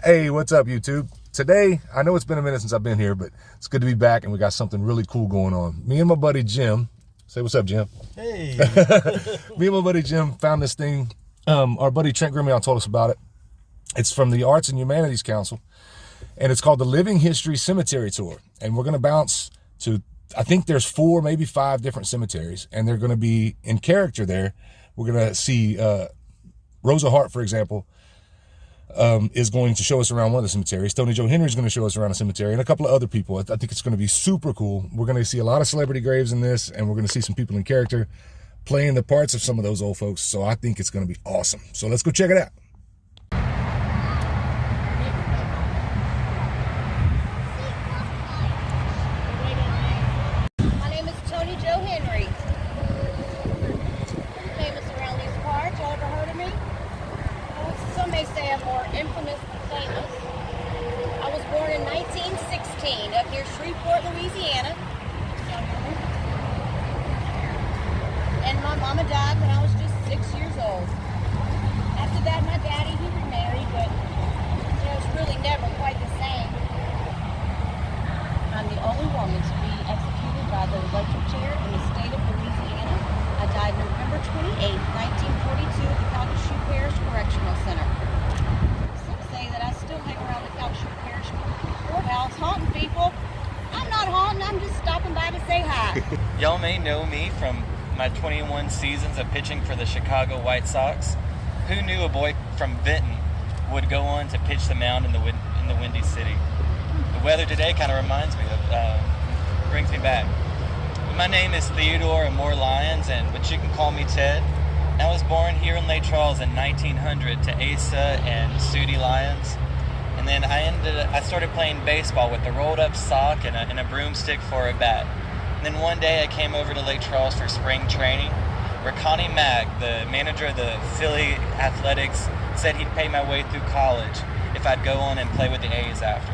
Hey, what's up, YouTube? Today, I know it's been a minute since I've been here, but it's good to be back, and we got something really cool going on. Me and my buddy Jim, say what's up, Jim. Hey. Me and my buddy Jim found this thing. Our buddy Trent Grimion told us about it. It's from the Arts and Humanities Council, and it's called the Living History Cemetery Tour. And we're going to bounce to, I think there's 4, maybe 5 different cemeteries, and they're going to be in character there. We're going to see Rosa Hart, for example, is going to show us around one of the cemeteries. Tony Joe Henry is going to show us around a cemetery, and a couple of other people. I think it's going to be super cool. We're going to see a lot of celebrity graves in this, and we're going to see some people in character playing the parts of some of those old folks. So I think it's going to be awesome. So let's go check it out. My name is Tony Joe Henry. I'm famous around these parts. Y'all ever heard of me? Some may say I'm more infamous than famous. I was born in 1916 up near Shreveport, Louisiana. And my mama died when I was just 6 years old. After that, my daddy, he remarried, but it's really never quite the same. I'm the only woman to be executed by the electric chair in the state of Louisiana. I died November 28, 1942 at the Calcasieu Parish Correctional Center. Some say that I still hang around the Calcasieu Parish Courthouse haunting people. I'm not haunting, I'm just stopping by to say hi. Y'all may know me from my 21 seasons of pitching for the Chicago White Sox. Who knew a boy from Benton would go on to pitch the mound in the Windy City? The weather today kind of reminds me of, brings me back. My name is Theodore Moore Lyons, but you can call me Ted. I was born here in Lake Charles in 1900 to Asa and Sudie Lyons. And then I started playing baseball with a rolled up sock and a broomstick for a bat. And then one day I came over to Lake Charles for spring training, where Connie Mack, the manager of the Philly Athletics, said he'd pay my way through college if I'd go on and play with the A's after.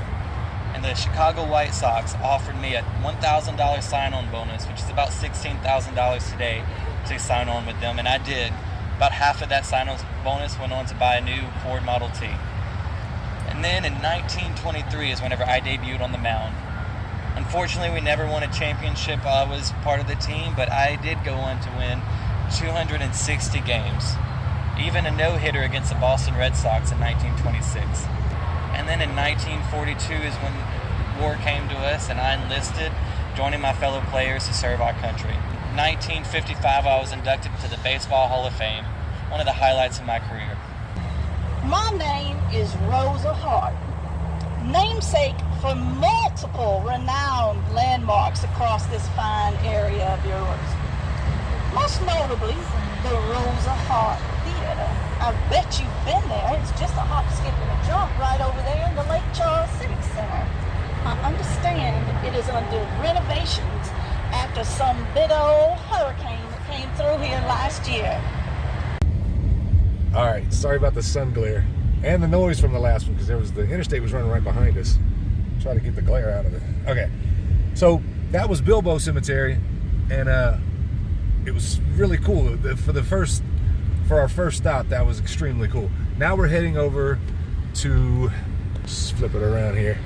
And the Chicago White Sox offered me a $1,000 sign-on bonus, which is about $16,000 today, to sign on with them, and I did. About half of that sign-on bonus went on to buy a new Ford Model T. And then in 1923 is whenever I debuted on the mound. Unfortunately, we never won a championship while I was part of the team, but I did go on to win 260 games. Even a no-hitter against the Boston Red Sox in 1926. And then in 1942 is when war came to us, and I enlisted, joining my fellow players to serve our country. In 1955, I was inducted to the Baseball Hall of Fame, one of the highlights of my career. My name is Rosa Hart, namesake for multiple renowned landmarks across this fine area of yours. Most notably, the Rosa Hart Theater. I bet you've been there. It's just a hop, skip, and a jump right over there in the Lake Charles Civic Center. I understand it is under renovations after some big old hurricane that came through here last year. All right, sorry about the sun glare and the noise from the last one, because the interstate was running right behind us. Try to get the glare out of it. Okay, so that was Bilbo Cemetery, and it was really cool. For our first stop, that was extremely cool. Now we're heading over to, just flip it around here.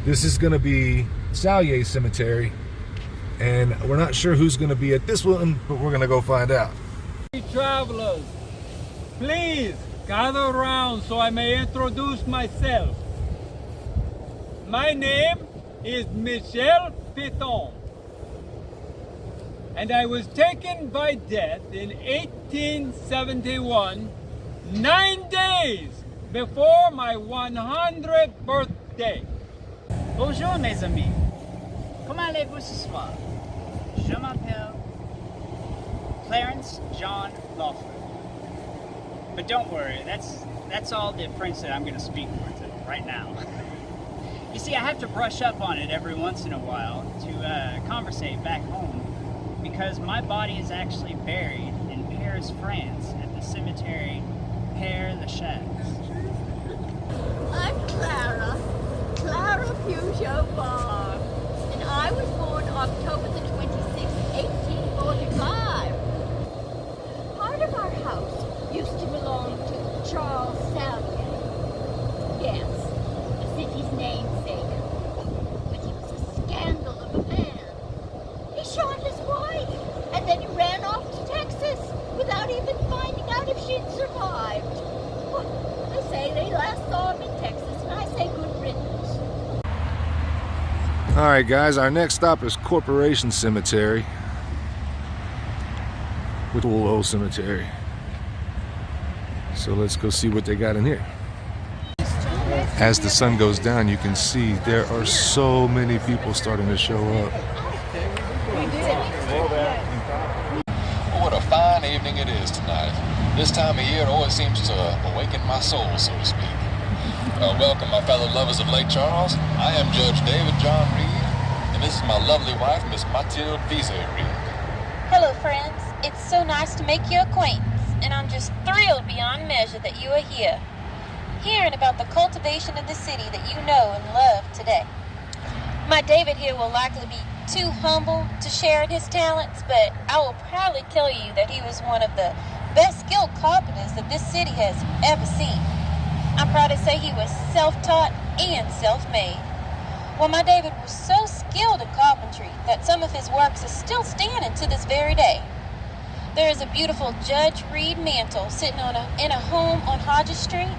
This is going to be Salyer Cemetery, and we're not sure who's going to be at this one, but we're going to go find out. Travelers, please gather around so I may introduce myself. My name is Michel Piton, and I was taken by death in 1871, 9 days before my 100th birthday. Bonjour mes amis, comment allez-vous ce soir? Je m'appelle Clarence John Lawford. But don't worry, that's all the French that I'm going to speak right now. You see, I have to brush up on it every once in a while to conversate back home, because my body is actually buried in Paris, France, at the cemetery Père Lachaise. I'm Clara Peugeot Barr, and I was born October the 26th, 1845. Part of our house used to belong to Charles Salyer. Yes, last saw him in Texas, and I say good riddance. All right, guys, our next stop is Corporation Cemetery, with Holloway Cemetery. So let's go see what they got in here. As the sun goes down, you can see there are so many people starting to show up. What a fine evening it is tonight. This time of year it always seems to awaken my soul, so to speak. Welcome, my fellow lovers of Lake Charles. I am Judge David John Reed, and this is my lovely wife, Miss Mathilde Vise Reed. Hello, friends. It's so nice to make your acquaintance, and I'm just thrilled beyond measure that you are here, hearing about the cultivation of the city that you know and love today. My David here will likely be too humble to share in his talents, but I will proudly tell you that he was one of the best skilled carpenters that this city has ever seen. I'm proud to say he was self-taught and self-made. Well, my David was so skilled in carpentry that some of his works are still standing to this very day. There is a beautiful Judge Reed mantle sitting in a home on Hodges Street,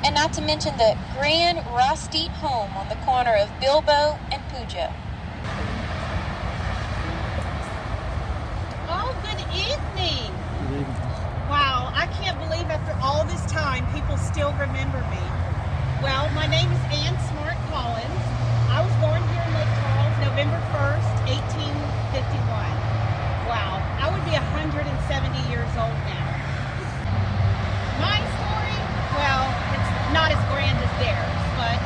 and not to mention the grand Rostite home on the corner of Bilbo and Puja. Oh, good evening. Wow, I can't believe after all this time people still remember me. Well, my name is Ann Smart Collins. I was born here in Lake Charles, November 1st, 1851. Wow, I would be 170 years old now. My story, well, it's not as grand as theirs, but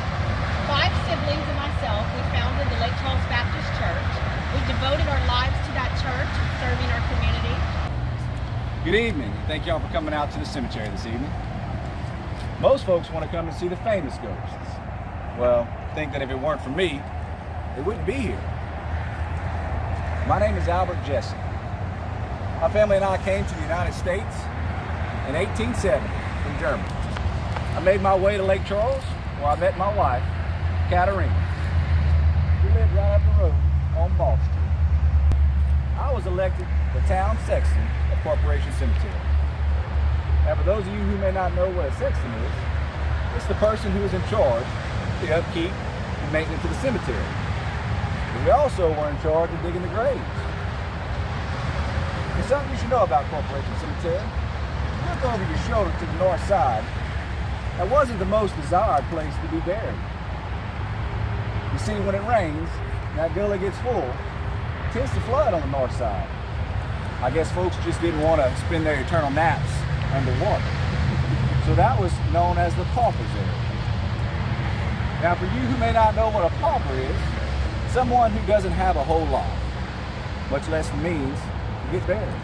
5 siblings and myself, we founded the Lake Charles Baptist Church. We devoted our lives to that church and serving our community. Good evening. Thank y'all for coming out to the cemetery this evening. Most folks want to come and see the famous ghosts. Well, think that if it weren't for me, they wouldn't be here. My name is Albert Jesse. My family and I came to the United States in 1870 from Germany. I made my way to Lake Charles where I met my wife, Katerina. We lived right up the road on Mall Street. I was elected the town sexton of Corporation Cemetery. Now, for those of you who may not know what a sexton is, it's the person who is in charge of the upkeep and maintenance of the cemetery. But we also were in charge of digging the graves. There's something you should know about Corporation Cemetery. Look over your shoulder to the north side. That wasn't the most desired place to be buried. You see, when it rains, and that gully gets full, it tends to flood on the north side. I guess folks just didn't want to spend their eternal naps underwater. So that was known as the pauper's area. Now, for you who may not know what a pauper is, someone who doesn't have a whole lot, much less the means to get buried.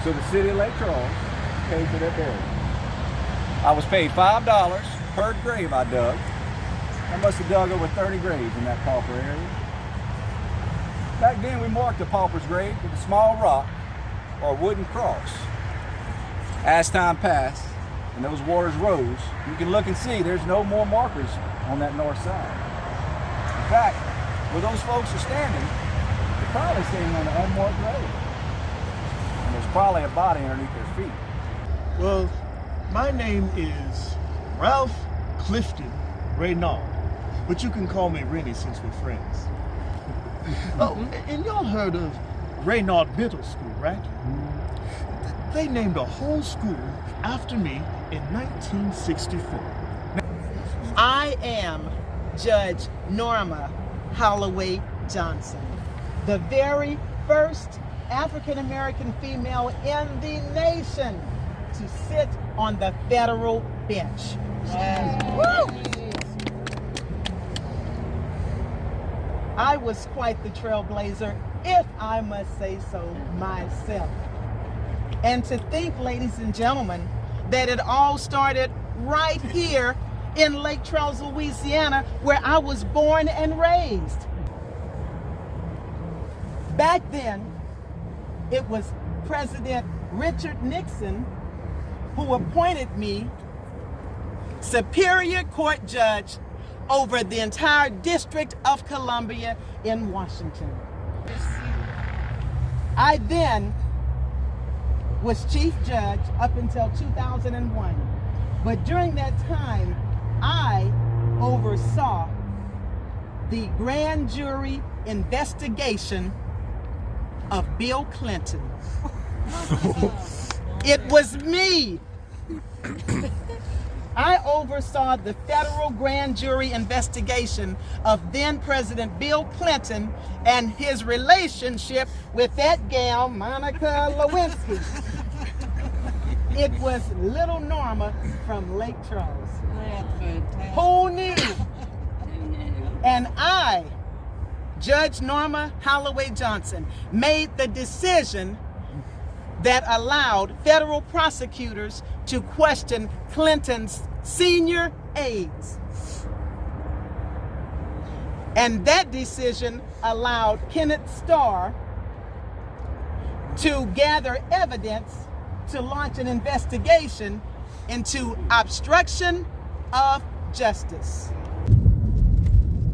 So the city of Lake Charles paid for their burial. I was paid $5 per grave I dug. I must have dug over 30 graves in that pauper area. Back then we marked a pauper's grave with a small rock or a wooden cross. As time passed and those waters rose, you can look and see there's no more markers on that north side. In fact, where those folks are standing, they're probably standing on an unmarked grave. And there's probably a body underneath their feet. Well, my name is Ralph Clifton Raynaud, but you can call me Rennie since we're friends. Oh, and y'all heard of Raynaud Middle School, right? They named a whole school after me in 1964. I am Judge Norma Holloway Johnson, the very first African-American female in the nation to sit on the federal bench. Woo! I was quite the trailblazer, if I must say so myself. And to think, ladies and gentlemen, that it all started right here in Lake Charles, Louisiana, where I was born and raised. Back then, it was President Richard Nixon who appointed me Superior Court Judge over the entire District of Columbia in Washington. I then was Chief Judge up until 2001. But during that time, I oversaw the grand jury investigation of Bill Clinton. It was me. I oversaw the federal grand jury investigation of then President Bill Clinton and his relationship with that gal, Monica Lewinsky. It was little Norma from Lake Charles. That's fantastic. Who knew? And I, Judge Norma Holloway Johnson, made the decision that allowed federal prosecutors to question Clinton's senior aides. And that decision allowed Kenneth Starr to gather evidence to launch an investigation into obstruction of justice.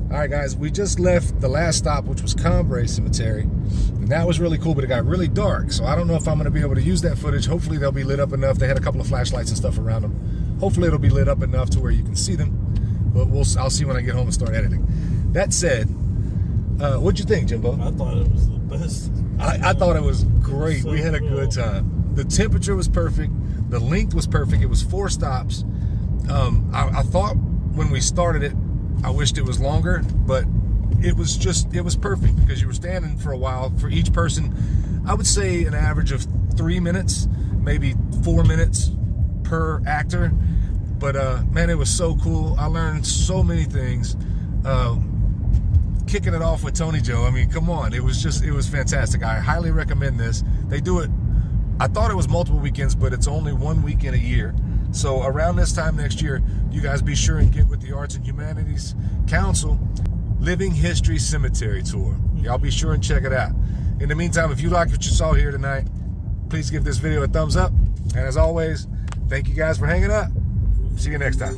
All right, guys, we just left the last stop, which was Cambrai Cemetery, and that was really cool, but it got really dark, so I don't know if I'm going to be able to use that footage. Hopefully they'll be lit up enough. They had a couple of flashlights and stuff around them. Hopefully it'll be lit up enough to where you can see them, but I'll see when I get home and start editing. That said, what'd you think, Jimbo? I thought it was the best. I thought it was great. We had a good time. The temperature was perfect. The length was perfect. It was 4 stops. I thought when we started it, I wished it was longer, but it was perfect because you were standing for a while. For each person, I would say an average of 3 minutes, maybe 4 minutes per actor. But man, it was so cool. I learned so many things. Kicking it off with Tony Joe, I mean, come on. It was fantastic. I highly recommend this. They do it, I thought it was multiple weekends, but it's only 1 weekend a year. So around this time next year, you guys be sure and get with the Arts and Humanities Council Living History Cemetery Tour. Y'all be sure and check it out. In the meantime, if you like what you saw here tonight, please give this video a thumbs up. And as always, thank you guys for hanging out. See you next time.